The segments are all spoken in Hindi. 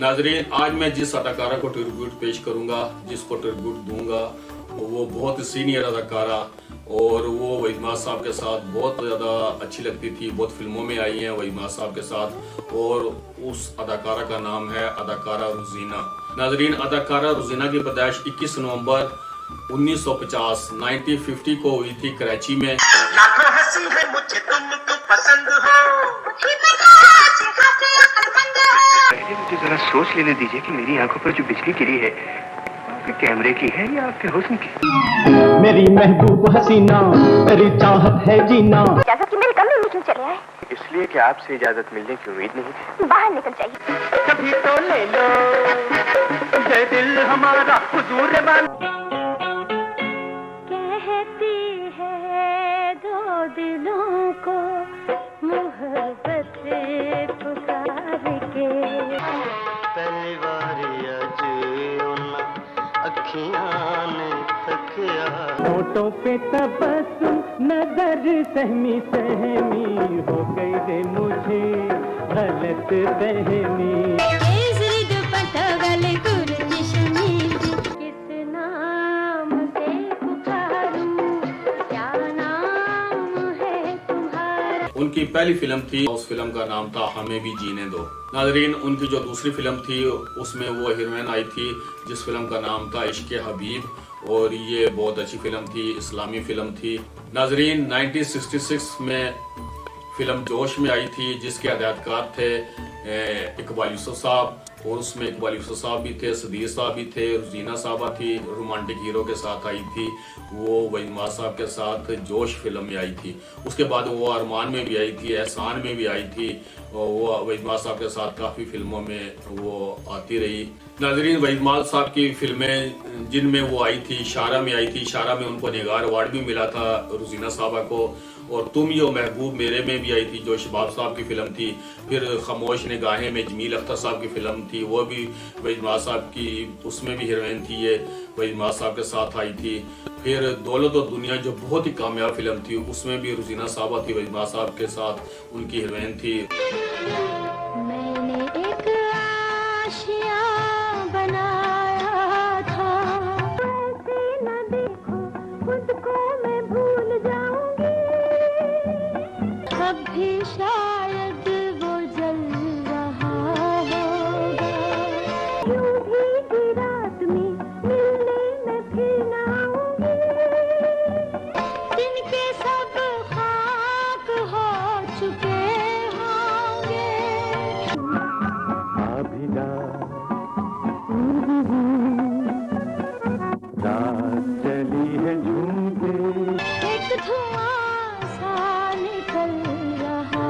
नाजरीन, आज मैं जिस अदाकारा को ट्रिब्यूट पेश करूंगा, जिसको ट्रिब्यूट दूंगा, वो बहुत सीनियर अदाकारा और वो वहीद साहब के साथ बहुत ज़्यादा अच्छी लगती थी। बहुत फिल्मों में आई हैं वहीद साहब के साथ, और उस अदाकारा का नाम है अदाकारा रुजीना। नाजरीन, अदाकारा रुजीना की पैदाइश 21 नवंबर 1950 1950 को हुई थी कराची में। पहले मुझे जरा सोच लेने दीजिए कि मेरी आंखों पर जो बिजली गिरी है आपके कैमरे की है या आपके हुस्न की। मेरी महबूब हसीना, मेरी चाहत है जीना। इजाजत की मेरे कमरे में क्यों चले आए? इसलिए कि आपसे इजाजत मिलने की उम्मीद नहीं थी। बाहर निकल जाइए। कभी तो ले लो ये दिल हमारा हुजूर मान। कहती है दो दिलों को मोहब्बत पुकार के। पहली बारी अज अखियां ने तकिया, होठों पे तबस्सुम, नजर सहमी सहमी हो गई रे मुझे गलत फहमी। किस नाम से पुकारूं, क्या नाम है तुम्हारा? उनकी पहली फिल्म थी, उस फिल्म का नाम था हमें भी जीने दो। नाजरीन, उनकी जो दूसरी फिल्म थी उसमें वो हीरोइन आई थी जिस फिल्म का नाम था इश्क हबीब, और ये बहुत अच्छी फिल्म थी, इस्लामी फिल्म थी। नाजरीन, 1966 में फिल्म जोश में आई थी जिसके हदायतकार थे इकबाल यूसुफ साहब, और उसमें इकबाल यूसुफ साहब भी थे, सदीर साहब भी थे, रुजीना साहबा थी, रोमांटिक हीरो के साथ आई थी। वो वहीद साहब के साथ जोश फिल्म में आई थी। उसके बाद वो अरमान में भी आई थी, एहसान में भी आई थी, और वो वहीद साहब के साथ काफ़ी फिल्मों में वो आती रही। नाजरीन, वहीद साहब की फिल्में जिनमें वो आई थी, इशारा में आई थी। इशारा में उनको निगार अवार्ड भी मिला था रुजीना साहबा को, और तुम यो महबूब मेरे में भी आई थी जो शबाब साहब की फिल्म थी। फिर खामोश निगाहें में जमील अख्तर साहब की फिल्म थी, वो भी वहीद साहब की, उसमें भी हीरोइन थी, ये वहीद साहब के साथ आई थी। फिर दौलत और दुनिया जो बहुत ही कामयाब फिल्म थी, उसमें भी रुजीना साहबा थी, वहीद साहब के साथ उनकी हीरोइन थी। मैंने एक आशिया बनाया था, ऐसे न देखो खुद को मैं भूल जाऊंगी, कभी शायद वो जल रहा होगा। यूं भी की रात में मिलने में फिर ना आऊंगी, जिनके सब खाक हो चुके होंगे। आबिदा रात चली है झूम के। एक धुआं सा निकल रहा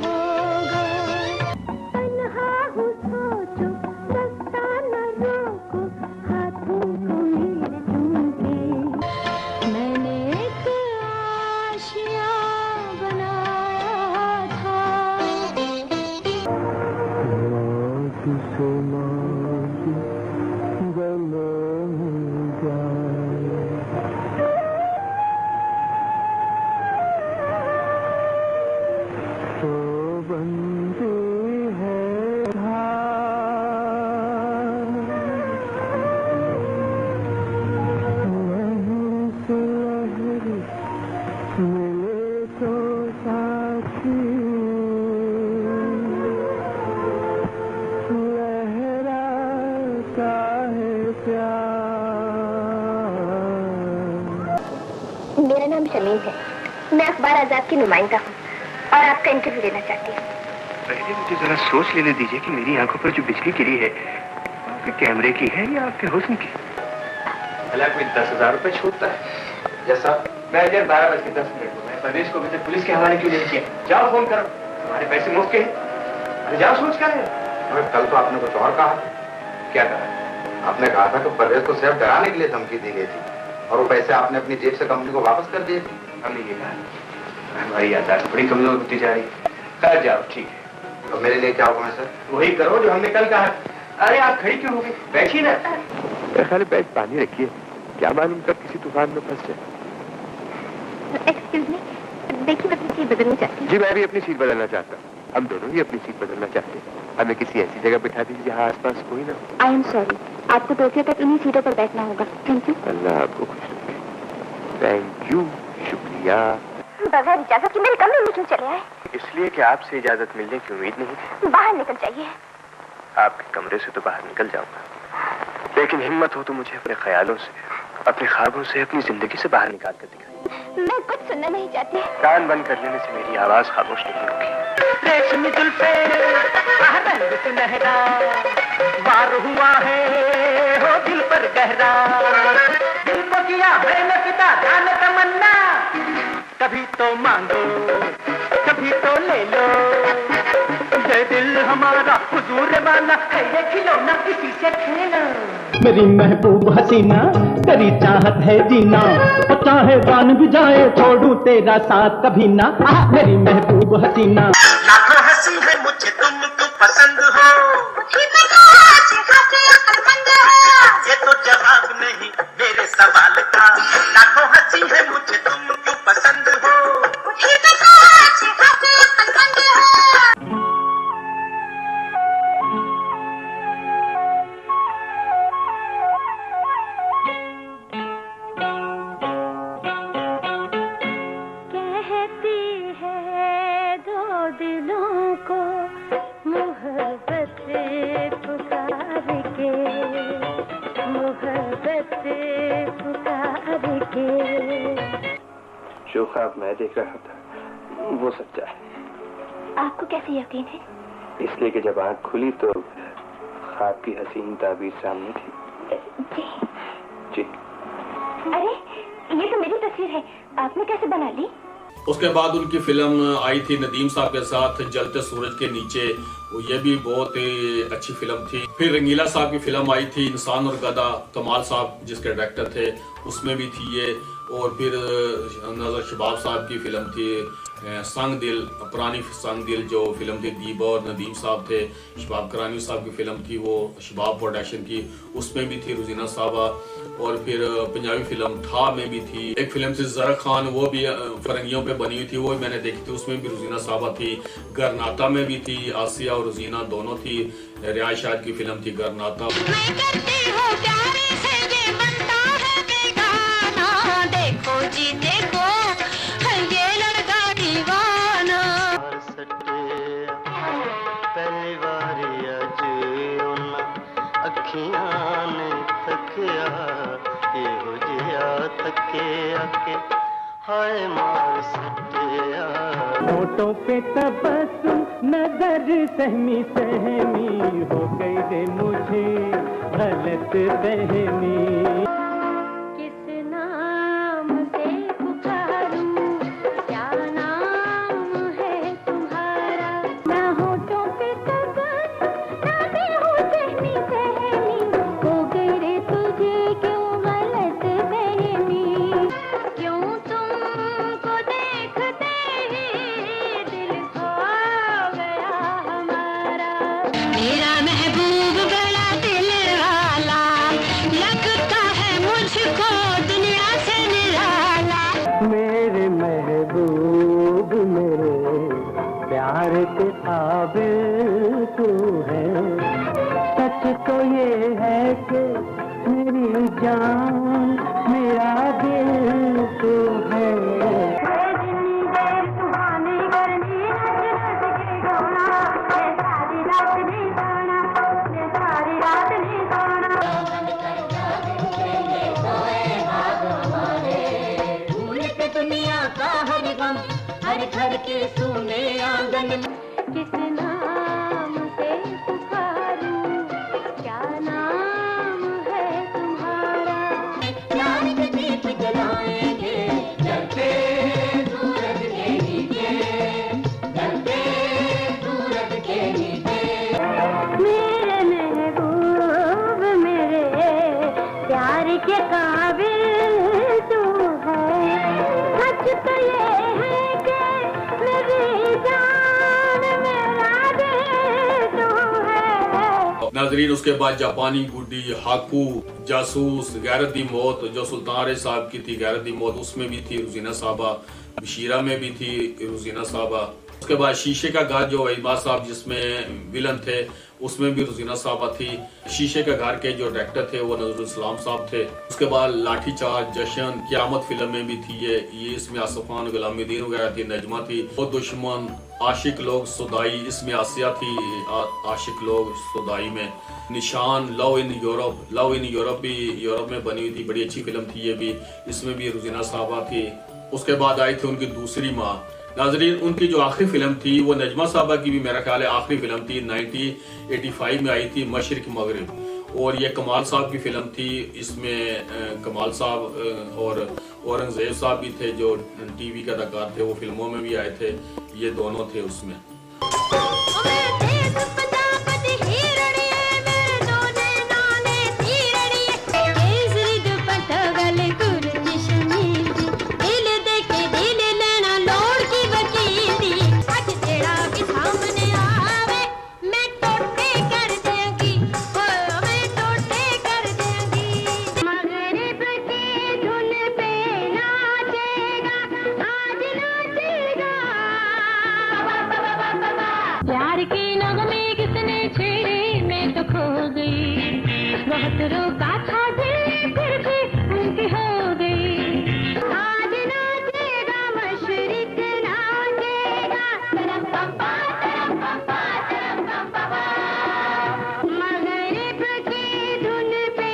होगा, तन्हा हूँ सोचो रास्ता न रोको, हाथों को मेरे चूमे। मैंने एक आशिया बनाया था। मेरा नाम शमीम है, मैं अखबार आजाद की नुमाइंदा हूँ और आपका इंटरव्यू लेना चाहती हूँ। पहले मुझे जरा सोच लेने दीजिए कि मेरी आंखों पर जो बिजली गिरी है आपके कैमरे की है या आपके हुस्न की। भला कोई 10,000 रुपए छूटता है? जैसा मैं 12:10 को मैं परवेश को अभी पुलिस के हवाले क्यों नहीं किया? जाओ फोन करो, हमारे पैसे मुफ्त के हैं। अरे जाओ, सोच क्या है? अरे कल तो आपने कुछ और कहा। क्या कहा? आपने कहा था कि परवेज को सिर्फ डराने के लिए धमकी दी गई थी, और वो पैसे आपने अपनी जेब से कंपनी को वापस कर दिए थे। हमने ये कहा हमारी यादाश्त बड़ी कमजोर होती जा रही है। खैर जाओ, ठीक है। तो मेरे लिए क्या हुक्म है सर? वही करो जो हमने कल कहा। अरे आप खड़ी क्यों हो गई? बैठिए ना। मेरे ख्याल बैग पानी रखिए, क्या मालूम कब किसी तूफान में फंस जाए। एक्सक्यूज मी, देखिए मैं अपनी सीट बदलना चाहती हूँ। जी मैं भी अपनी सीट बदलना चाहता हूँ। हम दोनों ही अपनी सीट बदलना चाहते हैं। हमें किसी ऐसी जगह बिठा दीजिए जहाँ आसपास कोई ना हो। आई एम सॉरी, आपको दोपहर तक इन्हीं सीटों पर बैठना होगा। Thank you. अल्लाह आपको खुश रखे। थैंक यू, शुक्रिया। बगैर इजाजत के मेरे कमरे में क्यों चले आए? इसलिए कि आपसे इजाजत मिलने की उम्मीद नहीं थी। बाहर निकल जाइए। आपके कमरे से तो बाहर निकल जाऊंगा, लेकिन हिम्मत हो तो मुझे अपने ख्यालों से, अपने ख्वाबों से, अपनी जिंदगी से बाहर निकाल कर दिखाइए। मैं कुछ सुनना नहीं चाहती। कान बंद कर लेने से मेरी आवाज खामोश नहीं होगी। रेशमी जुल्फे रंग सुनहरा वार हुआ है हो दिल पर गहरा, दिल को किया मैंने पिता जान तमन्ना, कभी तो मांगो कभी तो ले लो, ये दिल हमारा हुजूर वाला है ये खिलौना, इसी से खेलो। मेरी महबूब हसीना तेरी चाहत है जीना, और चाहे जान भी जाए छोड़ू तेरा साथ कभी ना। मेरी महबूब हसीना। लाखों हंसी है मुझे तुम पसंद हो, ये तो जवाब नहीं मेरे सवाल का। लाखों हंसी है मुझे तुम क्यों पसंद हो, कहती है दो दिलों को मोहब्बत पुकार के, मोहब्बत पुकार के। जो ख्वाब मैं देख रहा था वो सच्चा है। आपको कैसे यकीन है? इसलिए कि जब आँख खुली तो ख्वाब की हसीन ताबीर सामने थी। जी। जी। अरे ये तो मेरी तस्वीर है, आपने कैसे बना ली? उसके बाद उनकी फिल्म आई थी नदीम साहब के साथ जलते सूरज के नीचे, वो ये भी बहुत ही अच्छी फिल्म थी। फिर रंगीला साहब की फिल्म आई थी इंसान और गधा, कमाल साहब जिसके डायरेक्टर थे, उसमें भी थी ये। और फिर नजर शबाब साहब की फिल्म थी संग दिल, पुरानी संग दिल जो फिल्म थी, दीबा और नदीम साहब थे। शबाब करानी साहब की फिल्म थी वो शबाब प्रोडक्शन की, उसमें भी थी रुजीना साहबा। और फिर पंजाबी फिल्म था में भी थी। एक फिल्म थी जरा खान, वो भी फरंगियों पे बनी हुई थी, वो भी मैंने देखी थी, उसमें भी रुजीना साहबा थी। गरनाता में भी थी, आसिया और रुजीना दोनों थी। रियाज शाह की फिल्म थी गरनाता। देखो जी देखो ये लड़का दीवाना। पहली बारी अज अखियां ने तकिया एहो जिया तके आके हाय मार सटिया। होठों पे तबस्सुम नजर सहमी सहमी हो गई रे मुझे गलत फहमी। किस नाम से पुकारूं, क्या नाम है तुम्हारा? ना होठों पे तबस्सुम ना बेहूँ सहमी सहमी, हो गई रे तुझे क्यों गलत फहमी। क्यों तुमको देखते ही दिल खो गया हमारा। मेरा महबूब बड़ा दिल वाला, लगता है मुझको दुनिया से निराला। मेरे महबूब मेरे प्यार के काबिल तू है। सच तो ये है कि मेरी जान मेरा दिल तू है। सुहानी गर्मी नच नच के गाना, ये सारी रात नहीं सोना, ये सारी रात नहीं सोना। दुनिया का हर गम हर घर के सुने आंगन में। किस नाम से पुकारूं, क्या नाम है तुम्हारा? नाम के दीप जलाएंगे जलते सूरज के नीचे, जलते सूरज के नीचे। मेरे महबूब मेरे प्यार के काबिल तू है। सच तो ये है कि मेरी जान मेरा दिल तू है। नाजरीन, उसके बाद जापानी गुड्डी, हाकू, जासूस, गैरत दी मौत जो सुल्तान रे साहब की थी, गैरत दी मौत, उसमें भी थी रुजीना साहबा। बशीरा में भी थी रुजीना साहबा। उसके बाद शीशे का घर जो इबाद साहब जिसमें विलन थे, उसमें भी रुजीना साहबा थी। शीशे का घर के जो डायरेक्टर थे वो नजरुल इस्लाम साहब थे। उसके बाद लाठीचार्ज, जश्न, क़यामत फिल्म में भी थी ये इसमें आसिफ खान, गुलामुद्दीन वगैरह थी, नजमा थी, वो दुश्मन, आशिक लोग, सुदाई, इसमें आसिया थी, आशिक लोग सुदाई में, निशान, लव इन यूरोप भी यूरोप में बनी हुई थी, बड़ी अच्छी फिल्म थी ये भी, इसमें भी रुजीना साहबा थी। उसके बाद आई थी उनकी दूसरी माँ। नाजरीन, उनकी जो आखिरी फिल्म थी वो नजमा साहबा की भी मेरा ख्याल है आखिरी फिल्म थी, 1985 में आई थी, मशरिक मगरिब, और ये कमाल साहब की फिल्म थी। इसमें कमाल साहब और औरंगजेब साहब भी थे जो टीवी के अदाकार थे, वो फिल्मों में भी आए थे, ये दोनों थे उसमें। प्यार के नगमे किसने छेड़े, मैं तो खो गई, बहुत रोका था दिल फिर भी उनकी हो गई। आज नाचेगा मशरिक नाचेगा, तरम पम्पा तरम पम्पा तरम पम्पा, मगरिब की धुन पे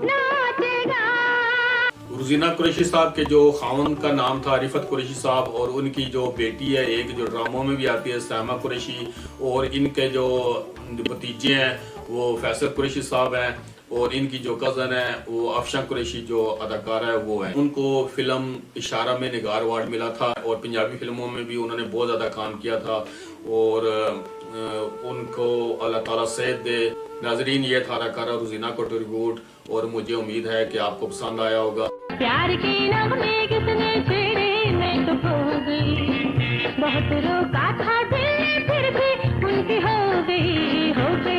नाचेगा। रुजीना कुरैशी साहब के जो खावन का नाम था रिफत कुरैशी साहब, और उनकी जो बेटी है एक जो ड्रामों में भी आती है, सामा कुरैशी, और इनके जो भतीजे हैं वो फैसल कुरैशी साहब हैं, और इनकी जो कज़न है वो अफशा कुरैशी जो अदाकार है वो है। उनको फिल्म इशारा में निगार अवार्ड मिला था, और पंजाबी फिल्मों में भी उन्होंने बहुत ज़्यादा काम किया था, और उनको अल्लाह ताला सेहत दे। नाजरीन, ये था अदाकारा रुजीना को ट्रिब्यूट, और मुझे उम्मीद है कि आपको पसंद आया होगा। प्यार के नगमे किसने छेड़े, मैं तो खो गई, बहुत रोका था दिल फिर भी उनकी हो गई, हो गई।